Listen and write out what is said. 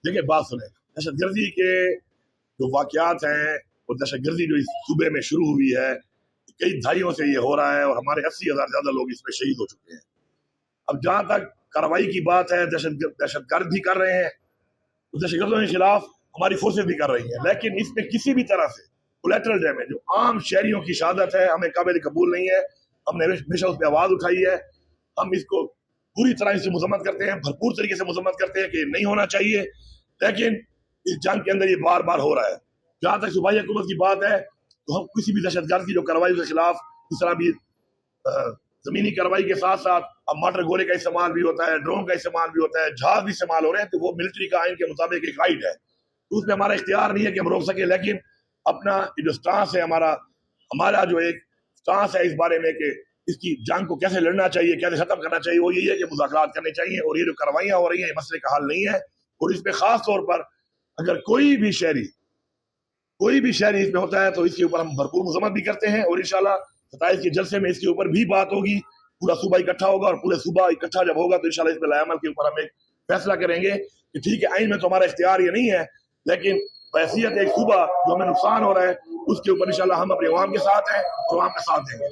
देखिए बात सुने, दहशतगर्दी के जो वाकयात हैं और दहशतगर्दी जो इस सूबे में शुरू हुई है, कई दहाइयों से ये हो रहा है और हमारे 80,000 ज्यादा लोग इसमें शहीद हो चुके हैं। अब जहां तक कार्रवाई की बात है, दहशतगर्द भी कर रहे हैं, तो दहशतगर्दों के खिलाफ हमारी फोर्सेज भी कर रही हैं, लेकिन इसमें किसी भी तरह से कोलेटरल डैमेज जो आम शहरियों की शहादत है, हमें काबिल कबूल नहीं है। हमने हमेशा उस पर आवाज उठाई है। हम इसको पूरी तरह से मजम्मत करते हैं, भरपूर तरीके से मजम्मत करते हैं कि नहीं होना चाहिए, लेकिन इस जंग के अंदर ये बार बार हो रहा है। जहां तक सूबाई हुकूमत की बात है, तो हम किसी भी दहशतगर्द की जो कार्रवाई के खिलाफ इस तरह भी जमीनी कार्रवाई के साथ साथ अब मटर गोले का इस्तेमाल भी होता है, ड्रोन का इस्तेमाल भी होता है, जहाज भी इस्तेमाल हो रहे हैं, तो वो मिलिट्री का आइन के मुताबिक एक राइट है, तो उसमें हमारा इख्तियार नहीं है कि हम रोक सके। लेकिन अपना जो स्टांस है, हमारा जो एक स्टांस है इस बारे में कि इसकी जंग को कैसे लड़ना चाहिए, कैसे खत्म करना चाहिए, वो यही है कि मुज़ाकरात करने चाहिए। और ये जो कार्रवाइयां हो रही हैं, ये मसले का हल नहीं है। और इसमें खास तौर पर अगर कोई भी शहरी इसमें होता है, तो इसके ऊपर हम भरपूर मजम्मत भी करते हैं। और इंशाल्लाह 27 के जलसे में इसके ऊपर भी बात होगी, पूरा सूबा इकट्ठा होगा, और पूरे सूबा इकट्ठा जब होगा तो इंशाल्लाह इस लाएअमल के ऊपर हम एक फैसला करेंगे कि ठीक है, आइन में तो हमारा इख्तियार ये नहीं है, लेकिन हैसियत एक सूबा जो हमें नुकसान हो रहा है, उसके ऊपर इंशाल्लाह हम अपने अवाम के साथ हैं और अवाम का साथ देंगे।